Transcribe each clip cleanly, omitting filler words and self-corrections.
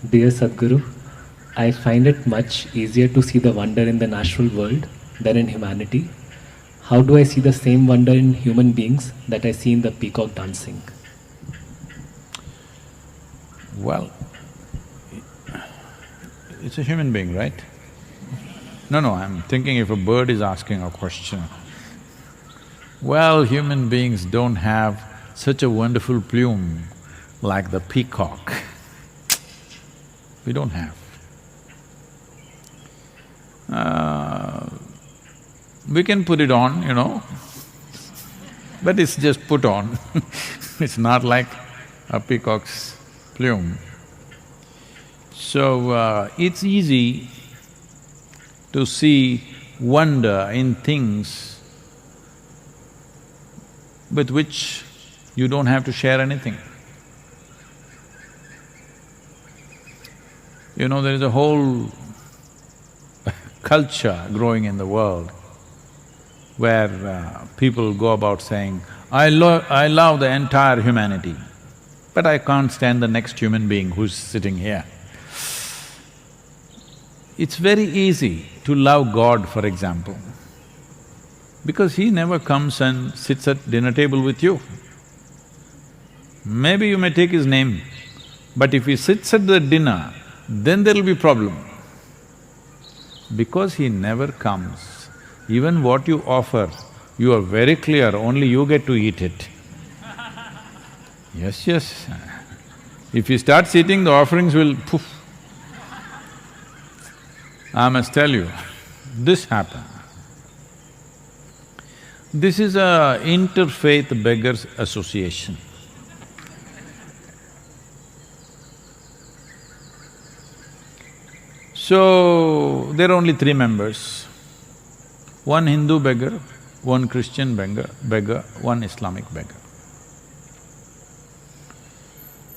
Dear Sadhguru, I find it much easier to see the wonder in the natural world than in humanity. How do I see the same wonder in human beings that I see in the peacock dancing? Well, it's a human being, right? No, I'm thinking if a bird is asking a question. Well, human beings don't have such a wonderful plume like the peacock. We don't have. We can put it on, but it's just put on it's not like a peacock's plume. So, it's easy to see wonder in things with which you don't have to share anything. There is a whole culture growing in the world where people go about saying, I love the entire humanity, but I can't stand the next human being who's sitting here. It's very easy to love God, for example, because He never comes and sits at dinner table with you. Maybe you may take His name, but if He sits at the dinner, then there'll be problem. Because He never comes, even what you offer, you are very clear, only you get to eat it. Yes. If He starts eating, the offerings will poof. I must tell you, this happened. This is a interfaith beggars association. So, there are only three members, one Hindu beggar, one Christian beggar, one Islamic beggar.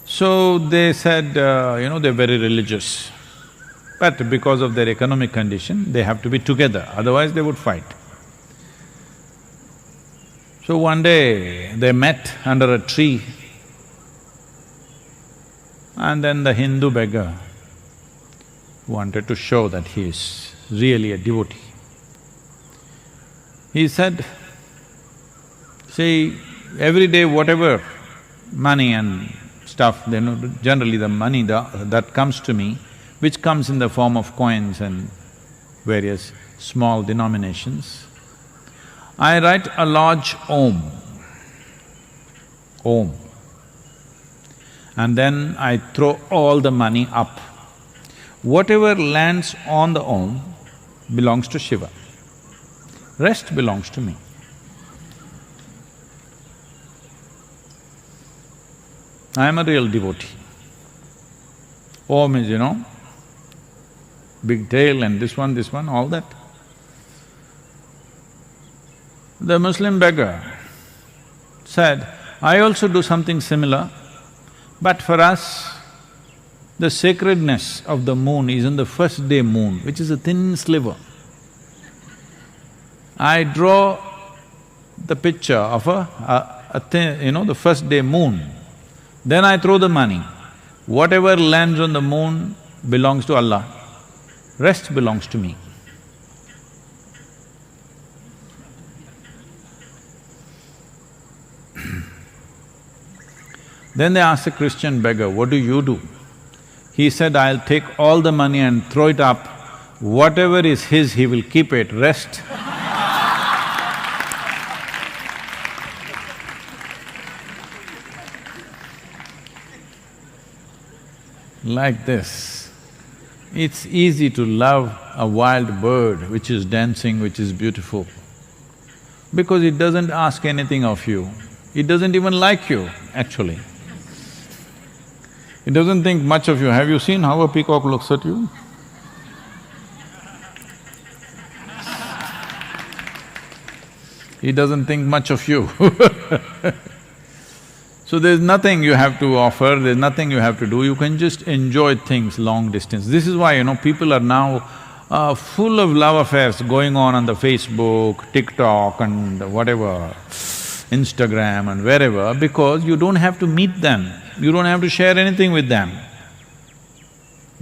So they said, they're very religious, but because of their economic condition, they have to be together, otherwise they would fight. So one day, they met under a tree, and then the Hindu beggar wanted to show that he is really a devotee. He said, see, every day whatever money and stuff, generally the money that comes to me, which comes in the form of coins and various small denominations, I write a large Om, and then I throw all the money up. Whatever lands on the Om belongs to Shiva, rest belongs to me. I am a real devotee. Om is, big tail and this one, all that. The Muslim beggar said, I also do something similar, but for us, the sacredness of the moon is in the first day moon, which is a thin sliver. I draw the picture of a thin, the first day moon, then I throw the money. Whatever lands on the moon belongs to Allah, rest belongs to me. Then they asked the Christian beggar, what do you do? He said, I'll take all the money and throw it up. Whatever is his, he will keep it, rest. Like this. It's easy to love a wild bird which is dancing, which is beautiful, because it doesn't ask anything of you. It doesn't even like you, actually. It doesn't think much of you. Have you seen how a peacock looks at you? He doesn't think much of you So there's nothing you have to offer, there's nothing you have to do, you can just enjoy things long distance. This is why, people are now full of love affairs going on the Facebook, TikTok and whatever, Instagram and wherever, because you don't have to meet them, you don't have to share anything with them.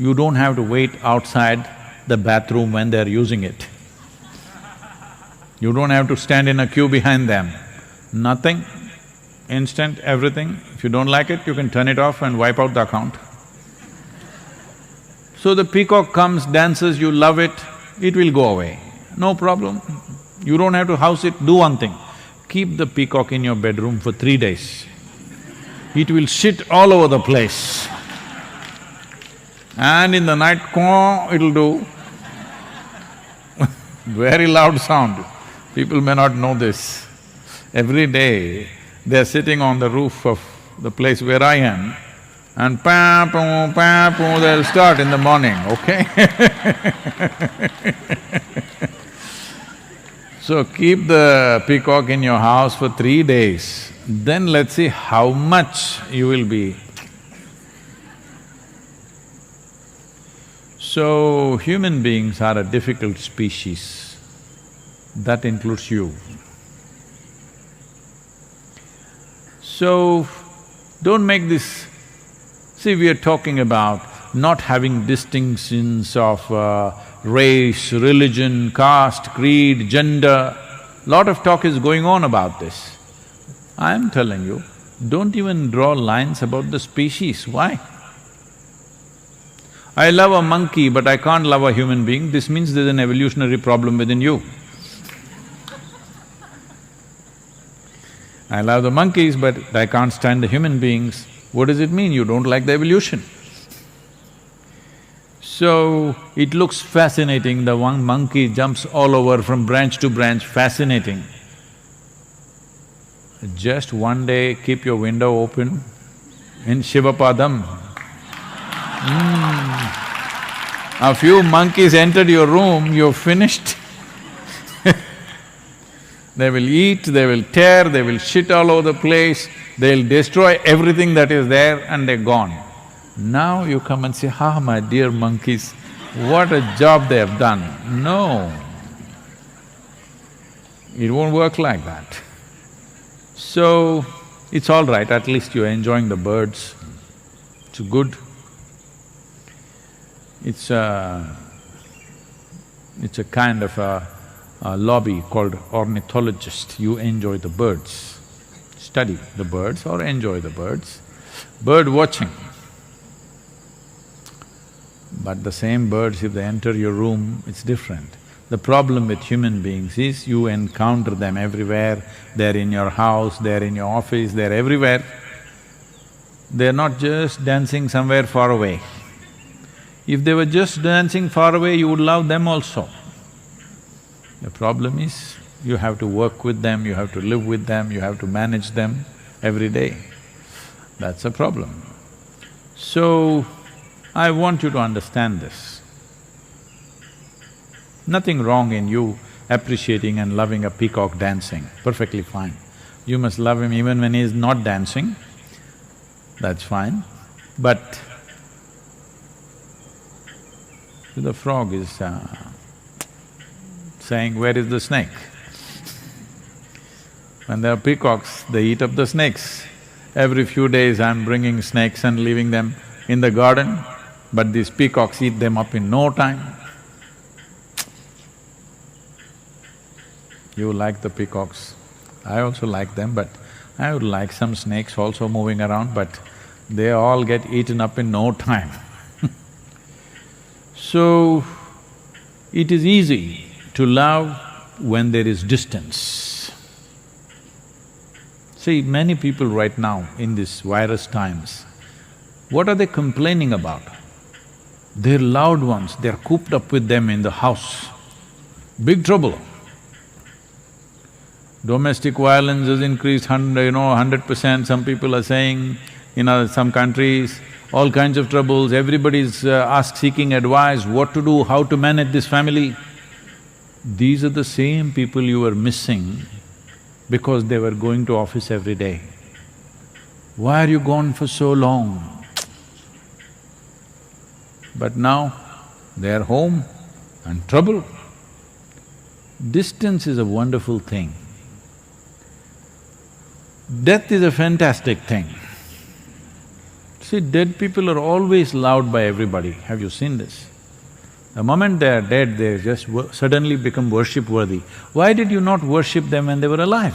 You don't have to wait outside the bathroom when they're using it. You don't have to stand in a queue behind them. Nothing, instant, everything. If you don't like it, you can turn it off and wipe out the account. So the peacock comes, dances, you love it, it will go away, no problem. You don't have to house it, do one thing. Keep the peacock in your bedroom for 3 days. It will shit all over the place. And in the night, caw, it'll do. Very loud sound. People may not know this. Every day, they're sitting on the roof of the place where I am, and pa-poo, they'll start in the morning, okay? So keep the peacock in your house for 3 days, then let's see how much you will be. So, human beings are a difficult species, that includes you. So, don't make this… See, we are talking about not having distinctions of race, religion, caste, creed, gender. Lot of talk is going on about this. I am telling you, don't even draw lines about the species. Why? I love a monkey but I can't love a human being, this means there's an evolutionary problem within you. I love the monkeys but I can't stand the human beings. What does it mean? You don't like the evolution. So, it looks fascinating, the one monkey jumps all over from branch to branch, fascinating. Just one day keep your window open in Shivapadam. A few monkeys entered your room, you're finished. They will eat, they will tear, they will shit all over the place, they'll destroy everything that is there and they're gone. Now you come and say, ah, my dear monkeys, what a job they have done. No, it won't work like that. So, it's all right, at least you're enjoying the birds, it's good. It's a kind of a lobby called ornithologist. You enjoy the birds, study the birds or enjoy the birds. Bird watching. But the same birds, if they enter your room, it's different. The problem with human beings is you encounter them everywhere, they're in your house, they're in your office, they're everywhere. They're not just dancing somewhere far away. If they were just dancing far away, you would love them also. The problem is, you have to work with them, you have to live with them, you have to manage them every day. That's a problem. So, I want you to understand this. Nothing wrong in you appreciating and loving a peacock dancing, perfectly fine. You must love him even when he is not dancing, that's fine. But the frog is saying, where is the snake? When there are peacocks, they eat up the snakes. Every few days I'm bringing snakes and leaving them in the garden, but these peacocks eat them up in no time. You like the peacocks, I also like them, but I would like some snakes also moving around, but they all get eaten up in no time. So, it is easy to love when there is distance. See, many people right now in these virus times, what are they complaining about? Their loved ones, they're cooped up with them in the house. Big trouble. Domestic violence has increased 100%, some people are saying, in some countries, all kinds of troubles, everybody's seeking advice, what to do, how to manage this family. These are the same people you were missing because they were going to office every day. Why are you gone for so long? But now, they're home and trouble. Distance is a wonderful thing. Death is a fantastic thing. See, dead people are always loved by everybody. Have you seen this? The moment they are dead, they just suddenly become worship-worthy. Why did you not worship them when they were alive?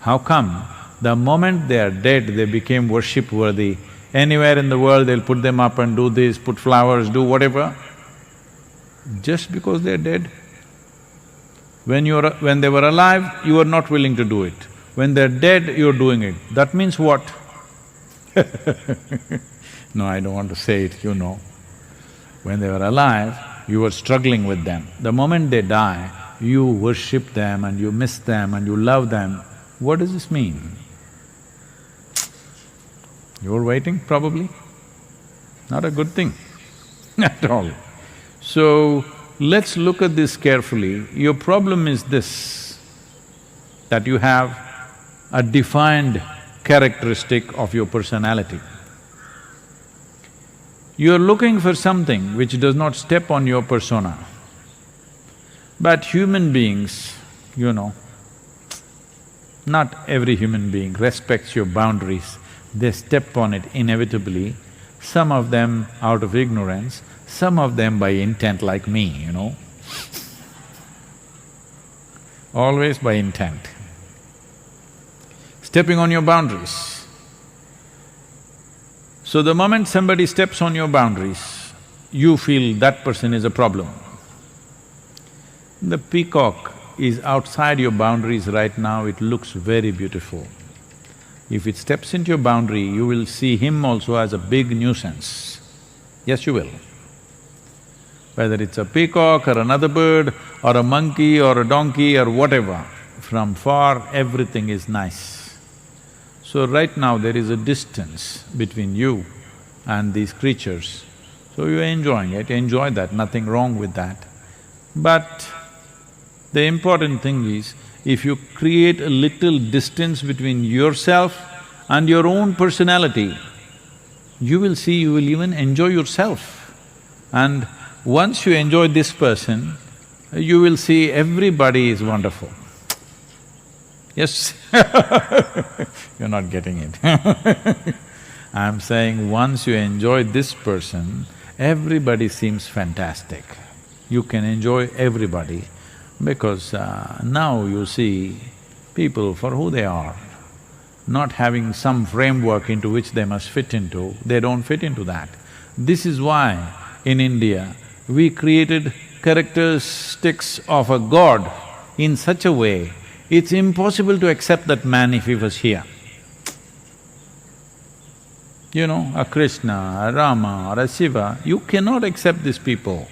How come the moment they are dead, they became worship-worthy? Anywhere in the world, they'll put them up and do this, put flowers, do whatever. Just because they're dead. When they were alive, you were not willing to do it. When they're dead, you're doing it. That means what? No, I don't want to say it, you know. When they were alive, you were struggling with them. The moment they die, you worship them and you miss them and you love them. What does this mean? You're waiting, probably? Not a good thing at all. So, let's look at this carefully. Your problem is this, that you have a defined characteristic of your personality. You're looking for something which does not step on your persona. But human beings, you know, not every human being respects your boundaries. They step on it inevitably, some of them out of ignorance, some of them by intent like me, you know. Always by intent. Stepping on your boundaries. So the moment somebody steps on your boundaries, you feel that person is a problem. The peacock is outside your boundaries right now, it looks very beautiful. If it steps into your boundary, you will see him also as a big nuisance. Yes, you will. Whether it's a peacock or another bird or a monkey or a donkey or whatever, from far everything is nice. So right now there is a distance between you and these creatures. So you're enjoying it, enjoy that, nothing wrong with that. But the important thing is, if you create a little distance between yourself and your own personality, you will see you will even enjoy yourself. And once you enjoy this person, you will see everybody is wonderful. Yes? You're not getting it. I'm saying once you enjoy this person, everybody seems fantastic. You can enjoy everybody because now you see people for who they are, not having some framework into which they must fit into, they don't fit into that. This is why in India, we created characteristics of a god in such a way, it's impossible to accept that man if he was here. You know, a Krishna, a Rama or a Shiva, you cannot accept these people.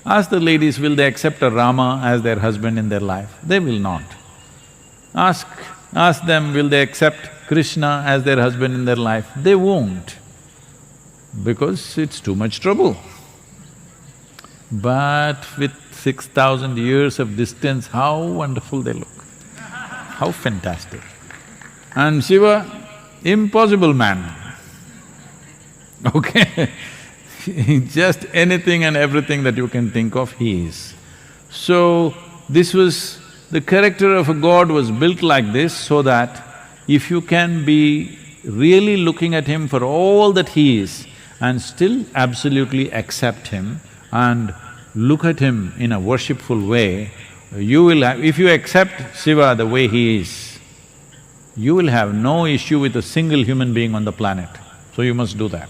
Ask the ladies, will they accept a Rama as their husband in their life? They will not. Ask them, will they accept Krishna as their husband in their life? They won't, because it's too much trouble. But with 6,000 years of distance, how wonderful they look, how fantastic. And Shiva, impossible man, okay? Just anything and everything that you can think of, he is. So, the character of a god was built like this so that if you can be really looking at him for all that he is and still absolutely accept him and look at him in a worshipful way, you will have… if you accept Shiva the way he is, you will have no issue with a single human being on the planet. So you must do that.